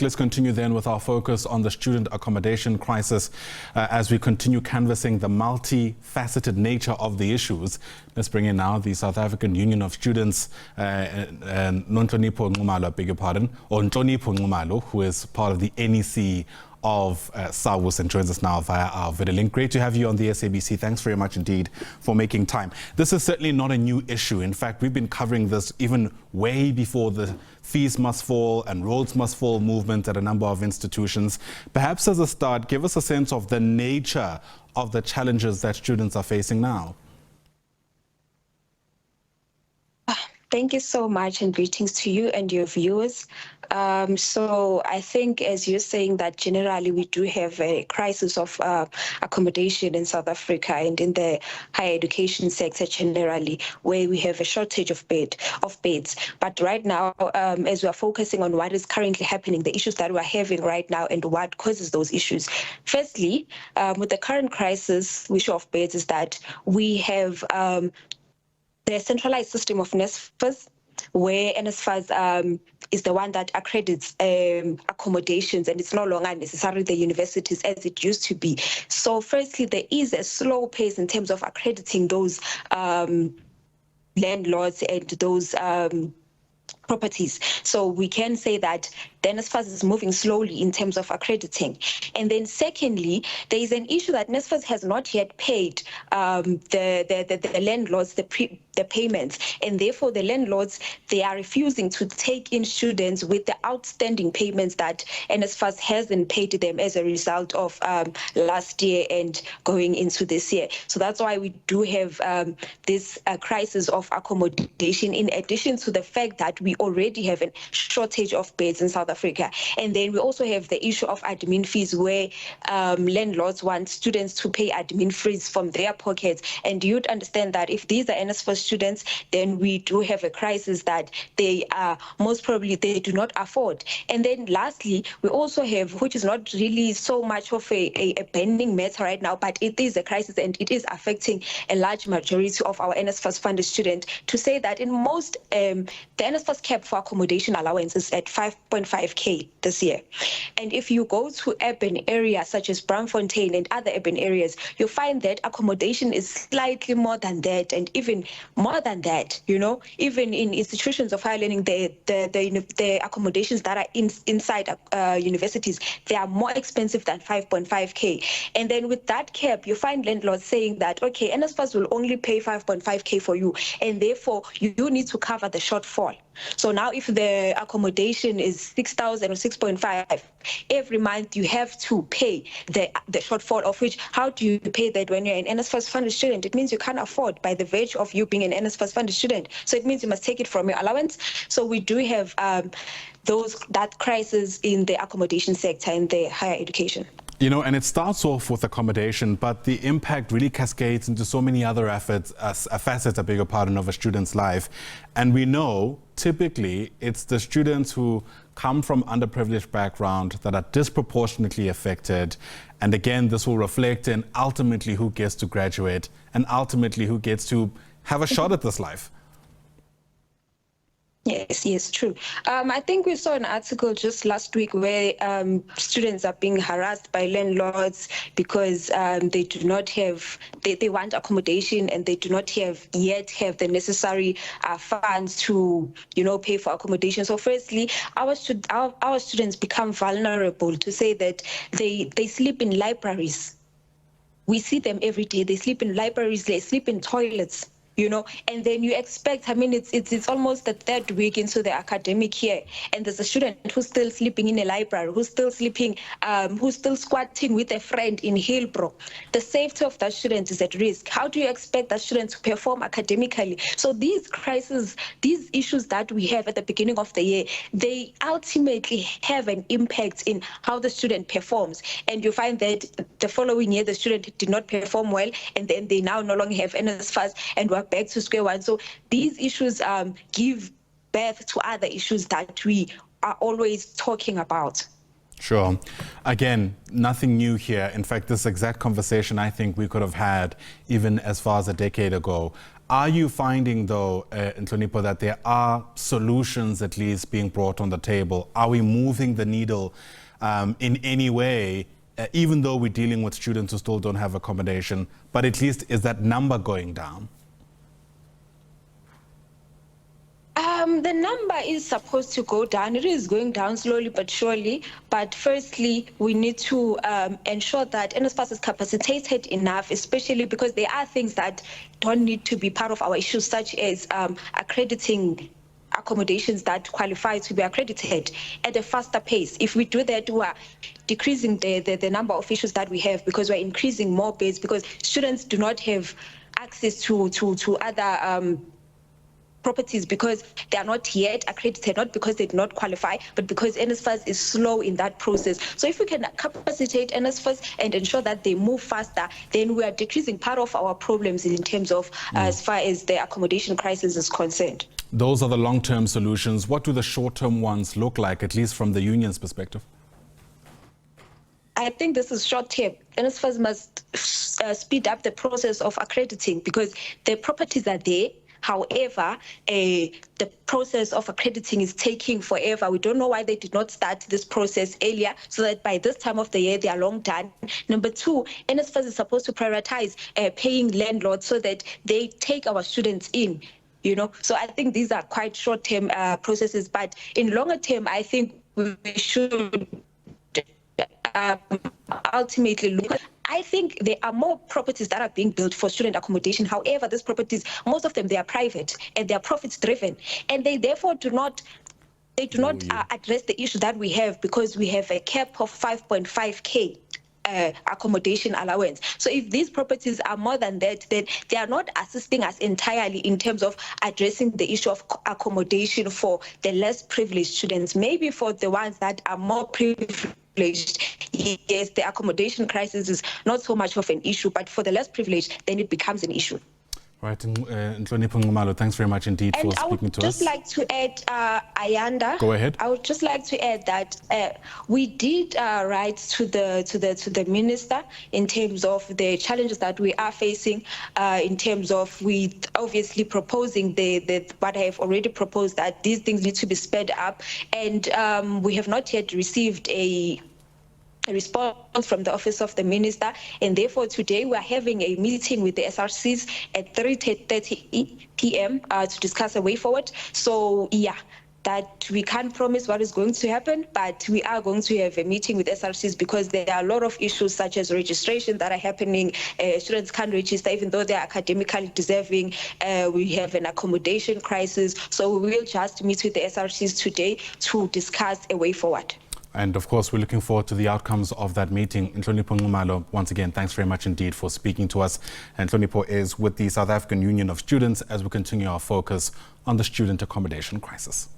Let's continue then with our focus on the student accommodation crisis as we continue canvassing the multifaceted nature of the issues. Let's bring in now the South African Union of Students, Nhlonipho Nxumalo, beg your pardon, or Nhlonipho Nxumalo, who is part of the NEC of SABC and joins us now via our video link. Great to have you on the SABC. Thanks very much indeed for making time. This is certainly not a new issue. In fact, we've been covering this even way before the fees must fall and roads must fall movement at a number of institutions. Perhaps as a start, give us a sense of the nature of the challenges that students are facing now. Thank you so much, and greetings to you and your viewers. So I think, as you're saying, that generally we do have a crisis of accommodation in South Africa and in the higher education sector generally, where we have a shortage of beds. But right now, as we are focusing on what is currently happening, the issues that we're having right now and what causes those issues. Firstly, with the current crisis, issue of beds is that we have the centralized system of NSFAS, where NSFAS is the one that accredits accommodations, and it's no longer necessarily the universities as it used to be. So firstly, there is a slow pace in terms of accrediting those landlords and those properties. So we can say that the NSFAS is moving slowly in terms of accrediting. And then secondly, there is an issue that NSFAS has not yet paid the landlords the payments, and therefore the landlords, they are refusing to take in students with the outstanding payments that NSFAS hasn't paid them as a result of last year and going into this year. So that's why we do have this crisis of accommodation, in addition to the fact that we already have a shortage of beds in South Africa. And then we also have the issue of admin fees, where landlords want students to pay admin fees from their pockets. And you'd understand that if these are NSFAS students, then we do have a crisis that they are most probably they do not afford. And then lastly, we also have, which is not really so much of a pending matter right now, but it is a crisis and it is affecting a large majority of our NSFAS funded students, to say that in most the NSFAS cap for accommodation allowance is at 5.5K this year. And if you go to urban areas such as Braamfontein and other urban areas, you find that accommodation is slightly more than that, and even more than that. You know, even in institutions of higher learning, the accommodations that are inside universities, they are more expensive than 5.5K. And then with that cap, you find landlords saying that, okay, NSFAS will only pay 5.5K for you, and therefore you need to cover the shortfall. So now if the accommodation is 6,000 or 6.5, every month you have to pay the shortfall, of which, how do you pay that when you're an NSFAS funded student? It means you can't afford by the virtue of you being an NSFAS funded student. So it means you must take it from your allowance. So we do have that crisis in the accommodation sector in the higher education. You know, and it starts off with accommodation, but the impact really cascades into so many other facets, I beg your pardon, of a student's life. And we know typically it's the students who come from underprivileged background that are disproportionately affected. And again, this will reflect in ultimately who gets to graduate and ultimately who gets to have a shot at this life. Yes, true. I think we saw an article just last week where students are being harassed by landlords because they do not have, they want accommodation and they do not yet have the necessary funds to, pay for accommodation. So firstly, our students become vulnerable, to say that they sleep in libraries. We see them every day. They sleep in libraries, they sleep in toilets. And then you expect, it's almost the third week into the academic year, and there's a student who's still sleeping in a library, who's still squatting with a friend in Hillbrook. The safety of that student is at risk. How do you expect that student to perform academically? So these crises, these issues that we have at the beginning of the year, they ultimately have an impact in how the student performs. And you find that the following year, the student did not perform well, and then they now no longer have NSFAS, and we're back to square one. So these issues give birth to other issues that we are always talking about. Sure. Again, nothing new here. In fact, this exact conversation I think we could have had even as far as a decade ago. Are you finding, though, Nhlonipho, that there are solutions at least being brought on the table? Are we moving the needle in any way, even though we're dealing with students who still don't have accommodation, but at least is that number going down? The number is supposed to go down. It is going down slowly but surely. But firstly, we need to ensure that NSFAS is capacitated enough, especially because there are things that don't need to be part of our issues, such as accrediting accommodations that qualify to be accredited at a faster pace. If we do that, we are decreasing the number of issues that we have, because we're increasing more beds, because students do not have access to other properties because they are not yet accredited, not because they do not qualify, but because NSFAS is slow in that process. So if we can capacitate NSFAS and ensure that they move faster, then we are decreasing part of our problems in terms of as far as the accommodation crisis is concerned. Those are the long-term solutions. What do the short-term ones look like, at least from the union's perspective? I think this is short-term. NSFAS must speed up the process of accrediting, because the properties are there. However, the process of accrediting is taking forever. We don't know why they did not start this process earlier, so that by this time of the year, they are long done. Number two, NSFAS is supposed to prioritize paying landlords so that they take our students in. So I think these are quite short-term processes, but in longer term, I think we should ultimately look. I think there are more properties that are being built for student accommodation. However, these properties, most of them, they are private and they are profits-driven, and they therefore do not address the issue that we have, because we have a cap of 5.5K. Accommodation allowance. So if these properties are more than that, then they are not assisting us entirely in terms of addressing the issue of accommodation for the less privileged students. Maybe for the ones that are more privileged, yes, the accommodation crisis is not so much of an issue, but for the less privileged, then it becomes an issue. Right, Nhlonipho Nxumalo, thanks very much indeed for speaking to us. I would just like to add, Ayanda. Go ahead. I would just like to add that we did write to the minister in terms of the challenges that we are facing. In terms of obviously proposing what I have already proposed, that these things need to be sped up, and we have not yet received a response from the office of the minister, and therefore today we are having a meeting with the SRCs at 3:30 p.m. To discuss a way forward. So that we can't promise what is going to happen, but we are going to have a meeting with SRCs, because there are a lot of issues such as registration that are happening. Students can't register even though they are academically deserving. We have an accommodation crisis. So we will just meet with the SRCs today to discuss a way forward. And of course, we're looking forward to the outcomes of that meeting. Nhlonipho Nxumalo, once again, thanks very much indeed for speaking to us. And Nhlonipho is with the South African Union of Students as we continue our focus on the student accommodation crisis.